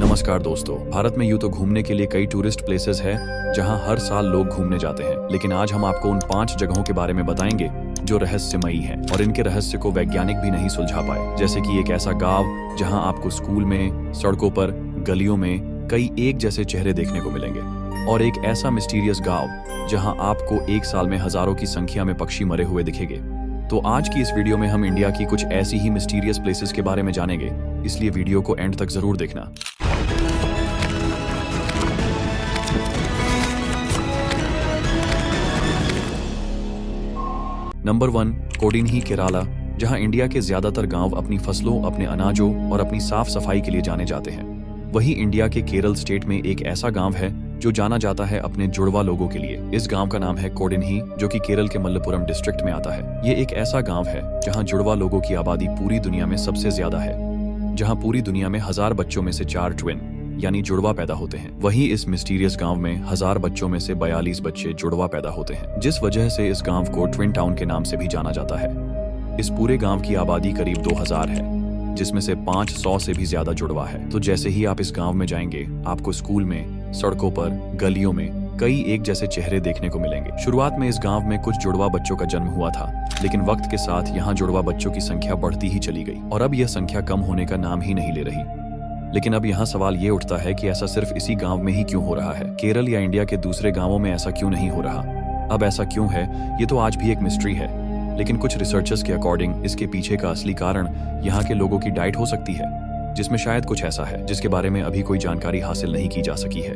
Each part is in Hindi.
नमस्कार दोस्तों, भारत में यूं तो घूमने के लिए कई टूरिस्ट प्लेसेस हैं जहां हर साल लोग घूमने जाते हैं, लेकिन आज हम आपको उन 5 जगहों के बारे में बताएंगे जो रहस्यमयी हैं और इनके रहस्य को वैज्ञानिक भी नहीं सुलझा पाए। जैसे कि एक ऐसा गांव जहां आपको स्कूल में, सड़कों पर, गलियों में कई एक जैसे चेहरे देखने को मिलेंगे, और एक ऐसा मिस्टीरियस गांव जहां आपको एक साल में हजारों की संख्या में पक्षी मरे हुए दिखेंगे। तो आज की इस वीडियो में हम इंडिया की कुछ ऐसी ही मिस्टीरियस प्लेसेस के बारे में जानेंगे, इसलिए वीडियो को एंड तक जरूर देखना। नंबर 1, कोडिन्ही केरला, जहां इंडिया के ज्यादातर गांव अपनी फसलों, अपने अनाजों और अपनी साफ सफाई के लिए जाने जाते हैं। वहीं इंडिया के केरल स्टेट में एक ऐसा गांव है जो जाना जाता है अपने जुड़वा लोगों के लिए। इस गांव का नाम है कोडिन्ही, जो कि केरल के मलप्पुरम डिस्ट्रिक्ट में आता है। ये एक ऐसा गांव है जहां जुड़वा लोगों की आबादी पूरी दुनिया में सबसे ज्यादा है, जहां पूरी दुनिया में 1000 बच्चों में से 4 ट्विन यानी जुड़वा पैदा होते हैं। वहीं इस मिस्टीरियस गांव में 1000 बच्चों में से 42 बच्चे जुड़वा पैदा होते हैं, जिस वजह से इस गांव को ट्विन टाउन के नाम से भी जाना जाता है। इस पूरे गांव की आबादी करीब 2000 है, जिसमें से 500 से भी ज्यादा जुड़वा है। तो जैसे ही आप इस गांव में जाएंगे, आपको स्कूल में, सड़कों पर, गलियों में कई एक जैसे चेहरे देखने को मिलेंगे। शुरुआत में इस गांव में कुछ जुड़वा बच्चों का जन्म हुआ था, लेकिन वक्त के साथ यहाँ जुड़वा बच्चों की संख्या बढ़ती ही चली गई और अब यह संख्या कम होने का नाम ही नहीं ले रही। लेकिन अब यहाँ सवाल ये उठता है कि ऐसा सिर्फ इसी गांव में ही क्यों हो रहा है? केरल या इंडिया के दूसरे गांवों में ऐसा क्यों नहीं हो रहा? अब ऐसा क्यों है, ये तो आज भी एक मिस्ट्री है। लेकिन कुछ रिसर्चर्स के अकॉर्डिंग इसके पीछे का असली कारण यहाँ के लोगों की डाइट हो सकती है, जिसमें शायद कुछ ऐसा है जिसके बारे में अभी कोई जानकारी हासिल नहीं की जा सकी है।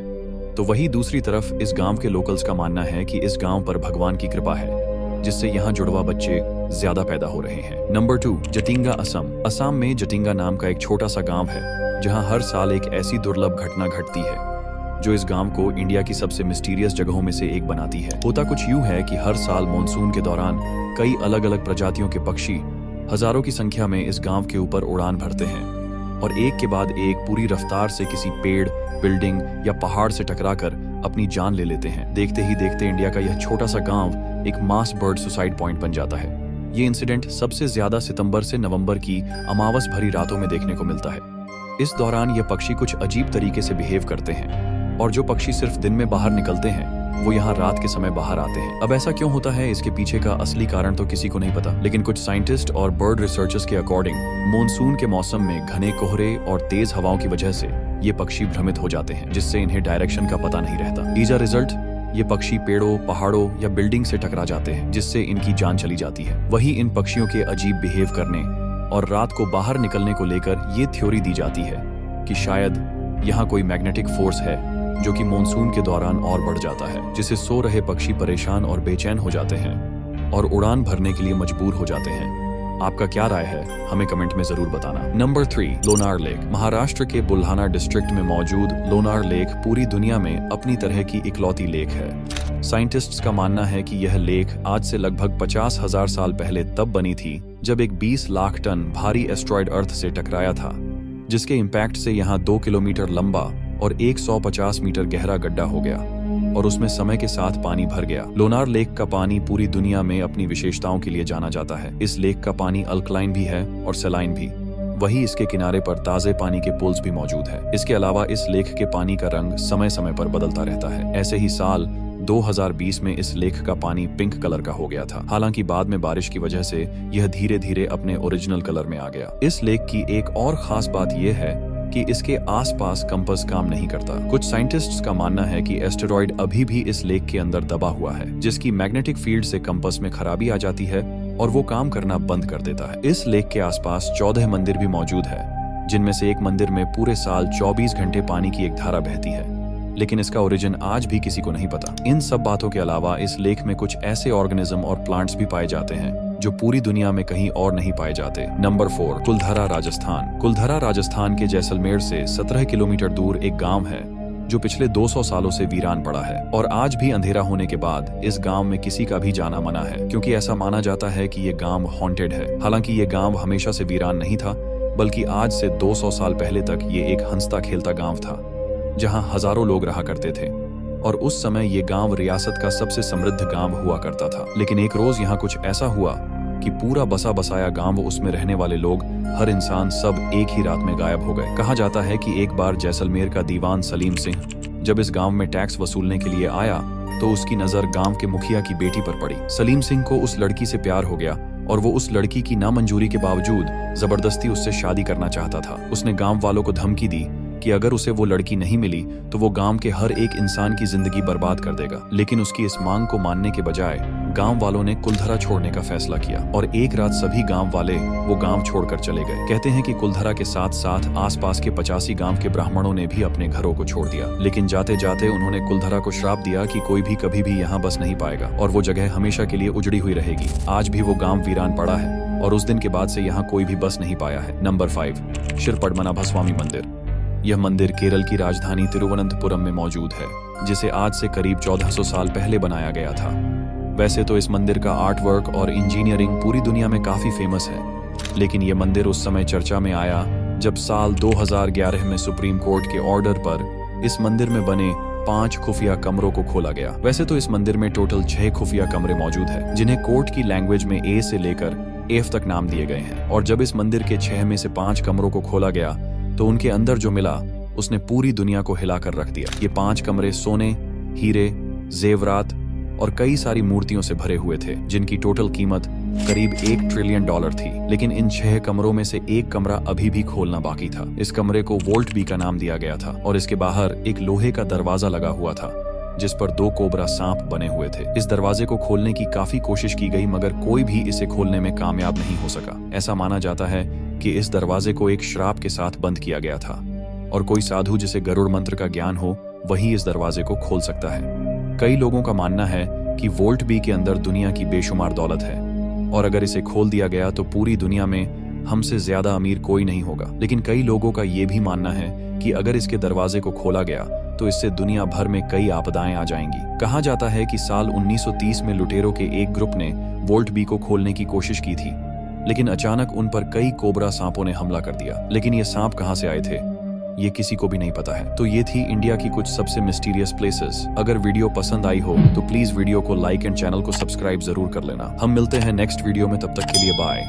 तो वही दूसरी तरफ इस गांव के लोकल्स का मानना है कि इस गांव पर भगवान की कृपा है, जिससे यहाँ जुड़वा बच्चे ज्यादा पैदा हो रहे हैं। नंबर 2, जटिंगा, असम। असम में जटिंगा नाम का एक छोटा सा गांव है जहां हर साल एक ऐसी दुर्लभ घटना घटती है जो इस गांव को इंडिया की सबसे मिस्टीरियस जगहों में से एक बनाती है। होता कुछ यूं है कि हर साल मानसून के दौरान कई अलग अलग प्रजातियों के पक्षी हजारों की संख्या में इस गांव के ऊपर उड़ान भरते हैं और एक के बाद एक पूरी रफ्तार से किसी पेड़, बिल्डिंग या पहाड़ से टकराकर अपनी जान ले लेते हैं। देखते ही देखते इंडिया का यह छोटा सा गांव एक मास बर्ड सुसाइड पॉइंट बन जाता है। ये इंसिडेंट सबसे ज्यादा सितंबर से नवंबर की अमावस भरी रातों में देखने को मिलता है। इस दौरान ये पक्षी कुछ अजीब तरीके से बिहेव करते हैं और जो पक्षी सिर्फ दिन में बाहर निकलते हैं वो यहाँ रात के समय बाहर आते हैं। अब ऐसा क्यों होता है, इसके पीछे का असली कारण तो किसी को नहीं पता, लेकिन कुछ साइंटिस्ट और बर्ड रिसर्चर्स के अकॉर्डिंग मानसून के मौसम में घने कोहरे और तेज हवाओं की वजह से ये पक्षी भ्रमित हो जाते हैं, जिससे इन्हें डायरेक्शन का पता नहीं रहता। एज अ रिजल्ट ये पक्षी पेड़ों, पहाड़ों या बिल्डिंग से टकरा जाते हैं, जिससे इनकी जान चली जाती है। वही इन पक्षियों के अजीब बिहेव करने और रात को बाहर निकलने को लेकर ये थ्योरी दी जाती है कि शायद यहाँ कोई मैग्नेटिक फोर्स है जो कि मानसून के दौरान और बढ़ जाता है, जिससे सो रहे पक्षी परेशान और बेचैन हो जाते हैं और उड़ान भरने के लिए मजबूर हो जाते हैं। आपका क्या राय है, हमें कमेंट में जरूर बताना। Number 3, Lonar lake. महाराष्ट्र के बुल्हाना डिस्ट्रिक्ट में मौजूद लोनार लेक पूरी दुनिया में अपनी तरह की इकलौती लेक है। साइंटिस्ट्स का मानना है कि यह लेक आज से लगभग 50,000 साल पहले तब बनी थी जब एक 20 लाख टन भारी एस्ट्रॉयड अर्थ से टकराया था, जिसके इम्पैक्ट से यहाँ 2 किलोमीटर लंबा और 150 मीटर गहरा गड्ढा हो गया और उसमें समय के साथ पानी भर गया। लोनार लेक का पानी पूरी दुनिया में अपनी विशेषताओं के लिए जाना जाता है। इस लेक का पानी अल्कलाइन भी है और सलाइन भी। वही इसके किनारे पर ताजे पानी के पुल्स भी मौजूद है। इसके अलावा इस लेक के पानी का रंग समय समय पर बदलता रहता है। ऐसे ही साल 2020 में इस लेक का पानी पिंक कलर का हो गया था। हालांकि बाद में बारिश की वजह से यह धीरे धीरे अपने ओरिजिनल कलर में आ गया। इस लेक की एक और खास बात यह है कि इसके आसपास कंपास काम नहीं करता। कुछ साइंटिस्ट्स का मानना है कि एस्टेरॉयड अभी भी इस लेक के अंदर दबा हुआ है, जिसकी मैग्नेटिक फील्ड से कंपास में खराबी आ जाती है और वो काम करना बंद कर देता है। इस लेक के आसपास 14 मंदिर भी मौजूद है, जिनमें से एक मंदिर में पूरे साल 24 घंटे पानी की एक धारा बहती है, लेकिन इसका ओरिजिन आज भी किसी को नहीं पता। इन सब बातों के अलावा इस लेक में कुछ ऐसे ऑर्गेनिज्म और प्लांट्स भी पाए जाते हैं जो पूरी दुनिया में कहीं और नहीं पाए जाते। नंबर 4, कुलधरा, राजस्थान। कुलधरा राजस्थान के जैसलमेर से 17 किलोमीटर दूर एक गांव है जो पिछले 200 सालों से वीरान पड़ा है और आज भी अंधेरा होने के बाद इस गांव में किसी का भी जाना मना है, क्योंकि ऐसा माना जाता है कि ये गांव हॉन्टेड है। हालांकि ये गांव हमेशा से वीरान नहीं था, बल्कि आज से 200 साल पहले तक ये एक हंसता खेलता गांव था जहां हजारों लोग रहा करते थे और उस समय ये गांव रियासत का सबसे समृद्ध गांव हुआ करता था। लेकिन एक रोज यहाँ कुछ ऐसा हुआ कि पूरा बसा बसाया गांव, उसमें रहने वाले लोग, हर इंसान, सब एक ही रात में गायब हो गए। कहा जाता है कि एक बार जैसलमेर का दीवान सलीम सिंह जब इस गांव में टैक्स वसूलने के लिए आया तो उसकी नजर गांव के मुखिया की बेटी पर पड़ी। सलीम सिंह को उस लड़की से प्यार हो गया और वो उस लड़की की नामंजूरी के बावजूद जबरदस्ती उससे शादी करना चाहता था। उसने गांव वालों को धमकी दी कि अगर उसे वो लड़की नहीं मिली तो वो गांव के हर एक इंसान की जिंदगी बर्बाद कर देगा। लेकिन उसकी इस मांग को मानने के बजाय गांव वालों ने कुलधरा छोड़ने का फैसला किया और एक रात सभी गांव वाले वो गांव छोड़कर चले गए। कहते हैं कि कुलधरा के साथ साथ आसपास के 85 गांव के ब्राह्मणों ने भी अपने घरों को छोड़ दिया। लेकिन जाते जाते उन्होंने कुलधरा को श्राप दिया कि कोई भी कभी भी यहाँ बस नहीं पाएगा और वो जगह हमेशा के लिए उजड़ी हुई रहेगी। आज भी वो गांव वीरान पड़ा है और उस दिन के बाद से यहाँ कोई भी बस नहीं पाया है। नंबर 5, श्री पद्मनाभस्वामी मंदिर। यह मंदिर केरल की राजधानी तिरुवनंतपुरम में मौजूद है, जिसे आज से करीब 1400 साल पहले बनाया गया था। वैसे तो इस मंदिर का आर्ट वर्क और इंजीनियरिंग पूरी दुनिया में काफी फेमस है, लेकिन यह मंदिर उस समय चर्चा में आया जब साल 2011 में सुप्रीम कोर्ट के ऑर्डर पर इस मंदिर में बने 5 खुफिया कमरों को खोला गया। वैसे तो इस मंदिर में टोटल 6 खुफिया कमरे मौजूद हैं, जिन्हें कोर्ट की लैंग्वेज में ए से लेकर एफ तक नाम दिए गए हैं। और जब इस मंदिर के 6 में से 5 कमरों को खोला गया तो उनके अंदर जो मिला उसने पूरी दुनिया को हिलाकर रख दिया। ये 5 कमरे सोने, हीरे, जेवरात और कई सारी मूर्तियों से भरे हुए थे, जिनकी टोटल कीमत करीब $1 ट्रिलियन थी। लेकिन इन 6 कमरों में से एक कमरा अभी भी खोलना बाकी था। इस कमरे को वोल्ट बी का नाम दिया गया था और इसके बाहर एक लोहे का दरवाजा लगा हुआ था जिस पर 2 कोबरा सांप बने हुए थे। इस दरवाजे को खोलने की काफी कोशिश की गई मगर कोई भी इसे खोलने में कामयाब नहीं हो सका। ऐसा माना जाता है कि इस दरवाजे को एक श्राप के साथ बंद किया गया था और कोई साधु जिसे गरुड़ मंत्र का ज्ञान हो वही इस दरवाजे को खोल सकता है। कई लोगों का मानना है कि वोल्ट बी के अंदर दुनिया की बेशुमार दौलत है और अगर इसे खोल दिया गया तो पूरी दुनिया में हमसे ज्यादा अमीर कोई नहीं होगा। लेकिन कई लोगों का ये भी मानना है कि अगर इसके दरवाजे को खोला गया तो इससे दुनिया भर में कई आपदाएं आ जाएंगी। कहा जाता है कि साल 1930 में लुटेरों के एक ग्रुप ने वोल्ट बी को खोलने की कोशिश की थी, लेकिन अचानक उन पर कई कोबरा सांपों ने हमला कर दिया। लेकिन ये सांप कहां से आए थे ये किसी को भी नहीं पता है। तो ये थी इंडिया की कुछ सबसे मिस्टीरियस प्लेसेस। अगर वीडियो पसंद आई हो तो प्लीज वीडियो को लाइक एंड चैनल को सब्सक्राइब जरूर कर लेना। हम मिलते हैं नेक्स्ट वीडियो में, तब तक के लिए बाय।